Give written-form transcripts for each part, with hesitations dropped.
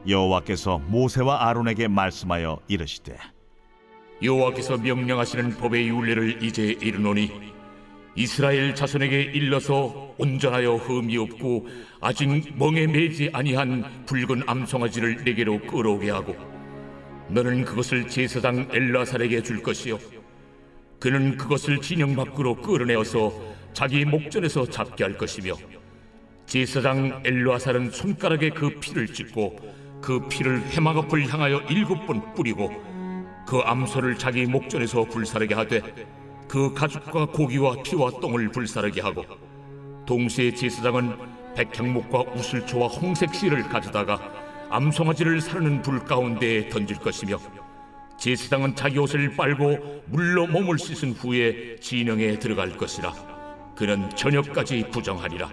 여호와께서 모세와 아론에게 말씀하여 이르시되 여호와께서 명령하시는 법의 율례를 이제 이르노니 이스라엘 자손에게 일러서 온전하여 흠이 없고 아직 멍에 매지 아니한 붉은 암송아지를 내게로 끌어오게 하고 너는 그것을 제사장 엘라살에게 줄 것이요 그는 그것을 진영 밖으로 끌어내어서 자기 목전에서 잡게 할 것이며 제사장 엘라살은 손가락에 그 피를 찍고 그 피를 해막 앞을 향하여 7번 뿌리고 그 암소를 자기 목전에서 불사르게 하되 그 가죽과 고기와 피와 똥을 불사르게 하고 동시에 제사장은 백향목과 우슬초와 홍색 실을 가져다가 암송아지를 사르는 불 가운데에 던질 것이며 제사장은 자기 옷을 빨고 물로 몸을 씻은 후에 진영에 들어갈 것이라. 그는 저녁까지 부정하리라.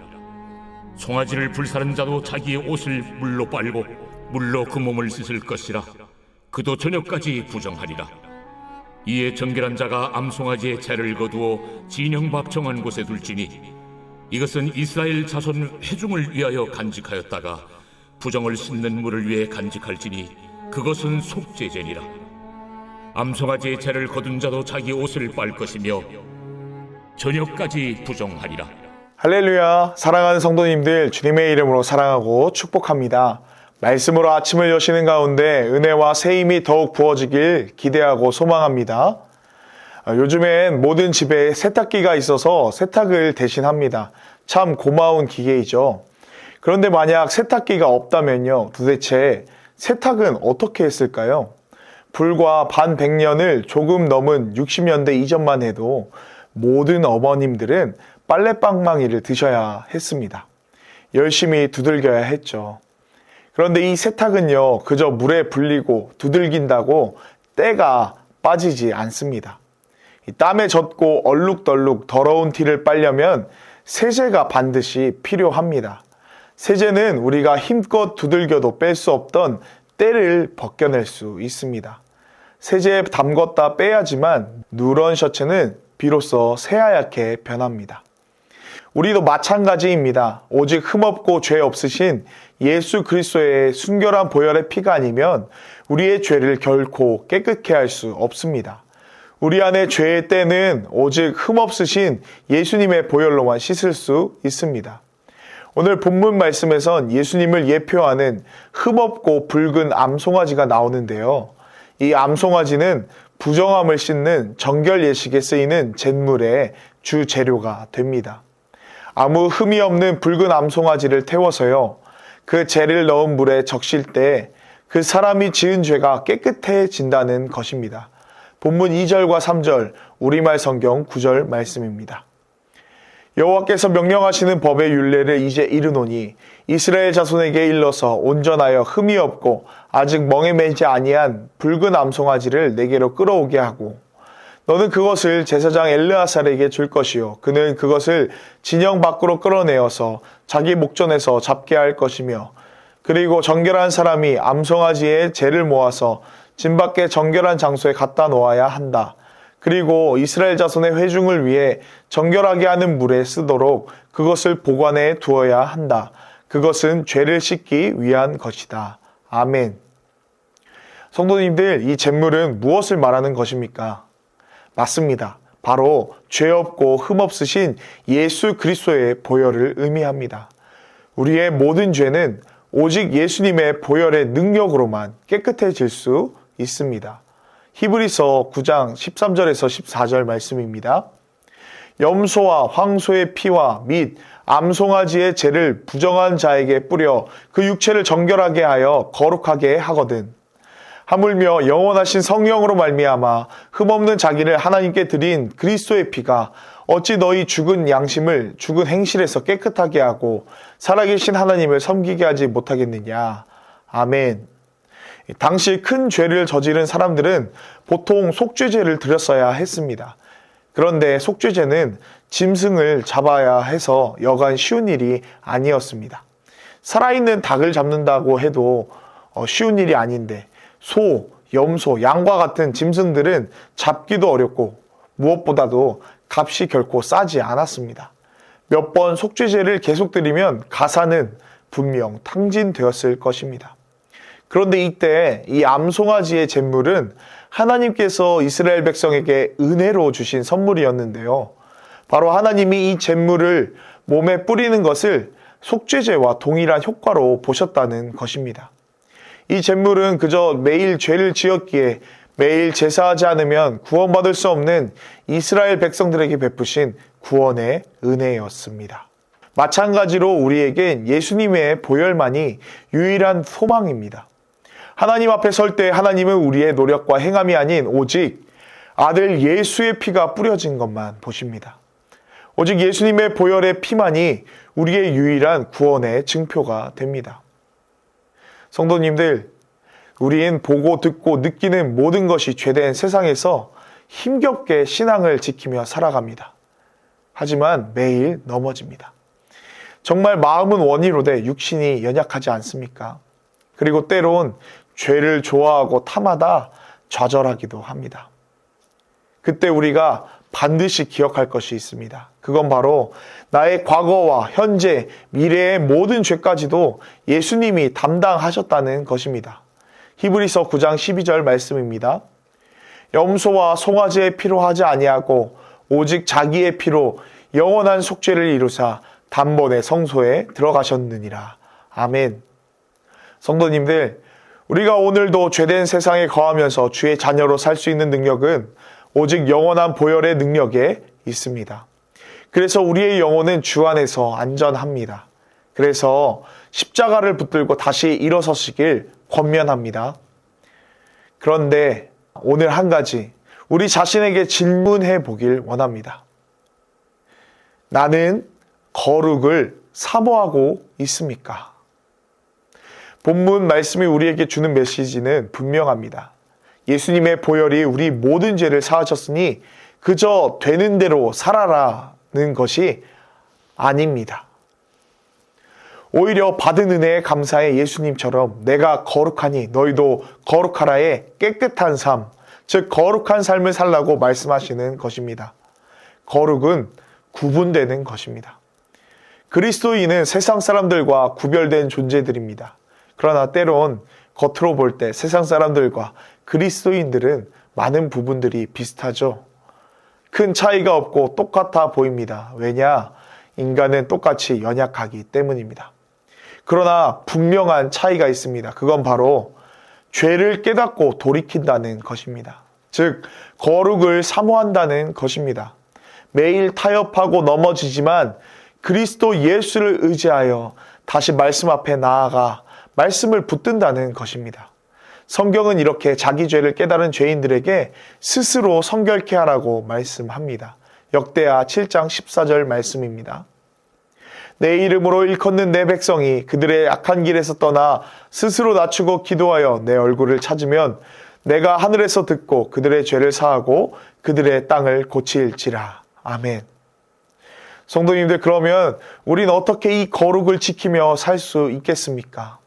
송아지를 불사른 자도 자기의 옷을 물로 빨고 물로 그 몸을 씻을 것이라. 그도 저녁까지 부정하리라. 이에 정결한 자가 암송아지의 채를 거두어 진영 밖 정한 곳에 둘지니 이것은 이스라엘 자손 회중을 위하여 간직하였다가 부정을 씻는 물을 위해 간직할지니 그것은 속죄제니라. 암송아지의 채를 거둔 자도 자기 옷을 빨 것이며 저녁까지 부정하리라. 할렐루야. 사랑하는 성도님들, 주님의 이름으로 사랑하고 축복합니다. 말씀으로 아침을 여시는 가운데 은혜와 새 힘이 더욱 부어지길 기대하고 소망합니다. 요즘엔 모든 집에 세탁기가 있어서 세탁을 대신합니다. 참 고마운 기계이죠. 그런데 만약 세탁기가 없다면요, 도대체 세탁은 어떻게 했을까요? 불과 반 100년을 조금 넘은 60년대 이전만 해도 모든 어머님들은 빨래방망이를 드셔야 했습니다. 열심히 두들겨야 했죠. 그런데 이 세탁은요, 그저 물에 불리고 두들긴다고 때가 빠지지 않습니다. 땀에 젖고 얼룩덜룩 더러운 티를 빨려면 세제가 반드시 필요합니다. 세제는 우리가 힘껏 두들겨도 뺄 수 없던 때를 벗겨낼 수 있습니다. 세제에 담궜다 빼야지만 누런 셔츠는 비로소 새하얗게 변합니다. 우리도 마찬가지입니다. 오직 흠없고 죄 없으신 예수 그리스도의 순결한 보혈의 피가 아니면 우리의 죄를 결코 깨끗게 할 수 없습니다. 우리 안에 죄의 때는 오직 흠없으신 예수님의 보혈로만 씻을 수 있습니다. 오늘 본문 말씀에선 예수님을 예표하는 흠없고 붉은 암송아지가 나오는데요. 이 암송아지는 부정함을 씻는 정결 예식에 쓰이는 잿물의 주 재료가 됩니다. 아무 흠이 없는 붉은 암송아지를 태워서요, 그 재를 넣은 물에 적실 때 그 사람이 지은 죄가 깨끗해진다는 것입니다. 본문 2절과 3절, 우리말 성경 9절 말씀입니다. 여호와께서 명령하시는 법의 율례를 이제 이르노니 이스라엘 자손에게 일러서 온전하여 흠이 없고 아직 멍에 매지 아니한 붉은 암송아지를 내게로 끌어오게 하고 너는 그것을 제사장 엘르아살에게 줄 것이요 그는 그것을 진영 밖으로 끌어내어서 자기 목전에서 잡게 할 것이며 그리고 정결한 사람이 암송아지의 재를 모아서 진 밖에 정결한 장소에 갖다 놓아야 한다. 그리고 이스라엘 자손의 회중을 위해 정결하게 하는 물에 쓰도록 그것을 보관해 두어야 한다. 그것은 죄를 씻기 위한 것이다. 아멘. 성도님들, 이 잿물은 무엇을 말하는 것입니까? 맞습니다. 바로 죄 없고 흠 없으신 예수 그리스도의 보혈을 의미합니다. 우리의 모든 죄는 오직 예수님의 보혈의 능력으로만 깨끗해질 수 있습니다. 히브리서 9장 13절에서 14절 말씀입니다. 염소와 황소의 피와 및 암송아지의 재를 부정한 자에게 뿌려 그 육체를 정결하게 하여 거룩하게 하거든. 하물며 영원하신 성령으로 말미암아 흠없는 자기를 하나님께 드린 그리스도의 피가 어찌 너희 죽은 양심을 죽은 행실에서 깨끗하게 하고 살아계신 하나님을 섬기게 하지 못하겠느냐. 아멘. 당시 큰 죄를 저지른 사람들은 보통 속죄제를 드렸어야 했습니다. 그런데 속죄제는 짐승을 잡아야 해서 여간 쉬운 일이 아니었습니다. 살아있는 닭을 잡는다고 해도 쉬운 일이 아닌데 소, 염소, 양과 같은 짐승들은 잡기도 어렵고 무엇보다도 값이 결코 싸지 않았습니다. 몇 번 속죄제를 계속 드리면 가사는 분명 탕진되었을 것입니다. 그런데 이때 이 암송아지의 잿물은 하나님께서 이스라엘 백성에게 은혜로 주신 선물이었는데요. 바로 하나님이 이 잿물을 몸에 뿌리는 것을 속죄제와 동일한 효과로 보셨다는 것입니다. 이 잿물은 그저 매일 죄를 지었기에 매일 제사하지 않으면 구원받을 수 없는 이스라엘 백성들에게 베푸신 구원의 은혜였습니다. 마찬가지로 우리에겐 예수님의 보혈만이 유일한 소망입니다. 하나님 앞에 설 때 하나님은 우리의 노력과 행함이 아닌 오직 아들 예수의 피가 뿌려진 것만 보십니다. 오직 예수님의 보혈의 피만이 우리의 유일한 구원의 증표가 됩니다. 성도님들, 우린 보고 듣고 느끼는 모든 것이 죄된 세상에서 힘겹게 신앙을 지키며 살아갑니다. 하지만 매일 넘어집니다. 정말 마음은 원이로되 육신이 연약하지 않습니까? 그리고 때론 죄를 좋아하고 탐하다 좌절하기도 합니다. 그때 우리가 반드시 기억할 것이 있습니다. 그건 바로 나의 과거와 현재, 미래의 모든 죄까지도 예수님이 담당하셨다는 것입니다. 히브리서 9장 12절 말씀입니다. 염소와 송아지의 피로 하지 아니하고 오직 자기의 피로 영원한 속죄를 이루사 단번에 성소에 들어가셨느니라. 아멘. 성도님들, 우리가 오늘도 죄된 세상에 거하면서 주의 자녀로 살 수 있는 능력은 오직 영원한 보혈의 능력에 있습니다. 그래서 우리의 영혼은 주 안에서 안전합니다. 그래서 십자가를 붙들고 다시 일어서시길 권면합니다. 그런데 오늘 한 가지 우리 자신에게 질문해 보길 원합니다. 나는 거룩을 사모하고 있습니까? 본문 말씀이 우리에게 주는 메시지는 분명합니다. 예수님의 보혈이 우리 모든 죄를 사하셨으니 그저 되는 대로 살아라는 것이 아닙니다. 오히려 받은 은혜에 감사해 예수님처럼 내가 거룩하니 너희도 거룩하라의 깨끗한 삶, 즉 거룩한 삶을 살라고 말씀하시는 것입니다. 거룩은 구분되는 것입니다. 그리스도인은 세상 사람들과 구별된 존재들입니다. 그러나 때론 겉으로 볼 때 세상 사람들과 그리스도인들은 많은 부분들이 비슷하죠. 큰 차이가 없고 똑같아 보입니다. 왜냐? 인간은 똑같이 연약하기 때문입니다. 그러나 분명한 차이가 있습니다. 그건 바로 죄를 깨닫고 돌이킨다는 것입니다. 즉, 거룩을 사모한다는 것입니다. 매일 타협하고 넘어지지만 그리스도 예수를 의지하여 다시 말씀 앞에 나아가 말씀을 붙든다는 것입니다. 성경은 이렇게 자기 죄를 깨달은 죄인들에게 스스로 성결케 하라고 말씀합니다. 역대하 7장 14절 말씀입니다. 내 이름으로 일컫는 내 백성이 그들의 악한 길에서 떠나 스스로 낮추고 기도하여 내 얼굴을 찾으면 내가 하늘에서 듣고 그들의 죄를 사하고 그들의 땅을 고칠지라. 아멘. 성도님들, 그러면 우린 어떻게 이 거룩을 지키며 살 수 있겠습니까?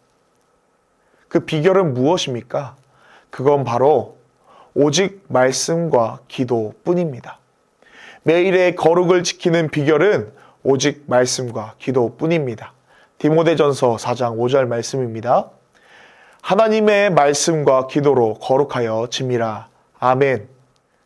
그 비결은 무엇입니까? 그건 바로 오직 말씀과 기도뿐입니다. 매일의 거룩을 지키는 비결은 오직 말씀과 기도뿐입니다. 디모데전서 4장 5절 말씀입니다. 하나님의 말씀과 기도로 거룩하여 짐이라. 아멘.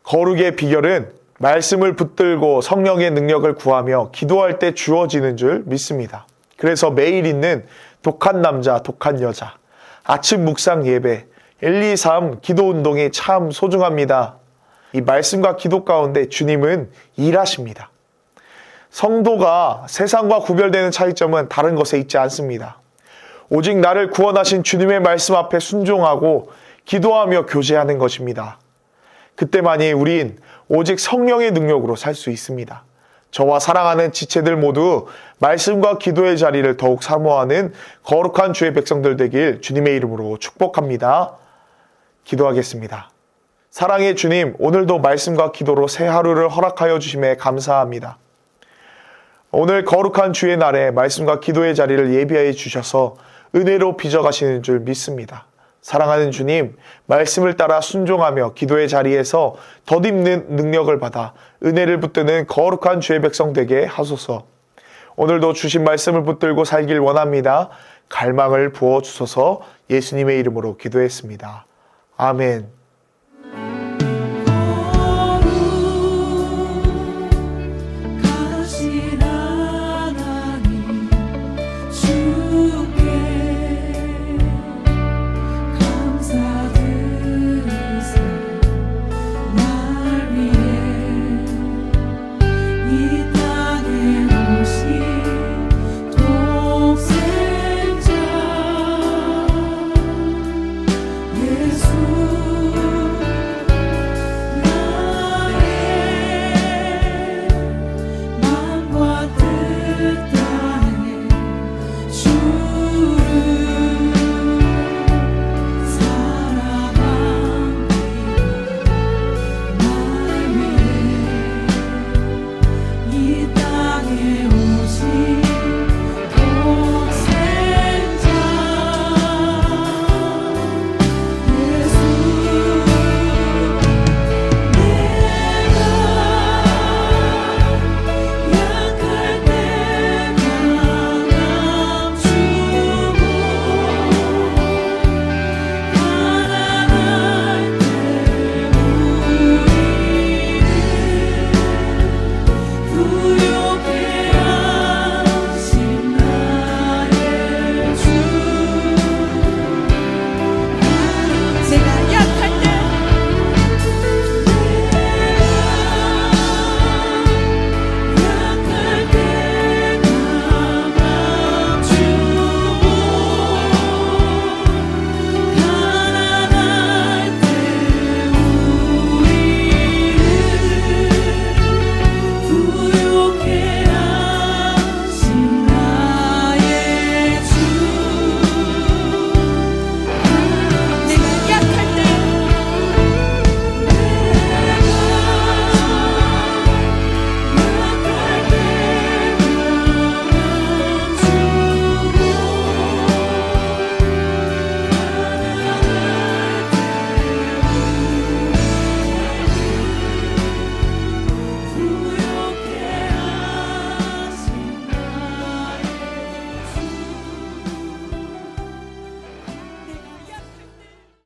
거룩의 비결은 말씀을 붙들고 성령의 능력을 구하며 기도할 때 주어지는 줄 믿습니다. 그래서 매일 있는 독한 남자, 독한 여자, 아침 묵상 예배, 1, 2, 3 기도 운동이 참 소중합니다. 이 말씀과 기도 가운데 주님은 일하십니다. 성도가 세상과 구별되는 차이점은 다른 것에 있지 않습니다. 오직 나를 구원하신 주님의 말씀 앞에 순종하고 기도하며 교제하는 것입니다. 그때만이 우린 오직 성령의 능력으로 살 수 있습니다. 저와 사랑하는 지체들 모두 말씀과 기도의 자리를 더욱 사모하는 거룩한 주의 백성들 되길 주님의 이름으로 축복합니다. 기도하겠습니다. 사랑의 주님, 오늘도 말씀과 기도로 새 하루를 허락하여 주심에 감사합니다. 오늘 거룩한 주의 날에 말씀과 기도의 자리를 예비하여 주셔서 은혜로 빚어가시는 줄 믿습니다. 사랑하는 주님, 말씀을 따라 순종하며 기도의 자리에서 덧입는 능력을 받아 은혜를 붙드는 거룩한 주의 백성 되게 하소서. 오늘도 주신 말씀을 붙들고 살길 원합니다. 갈망을 부어주소서. 예수님의 이름으로 기도했습니다. 아멘.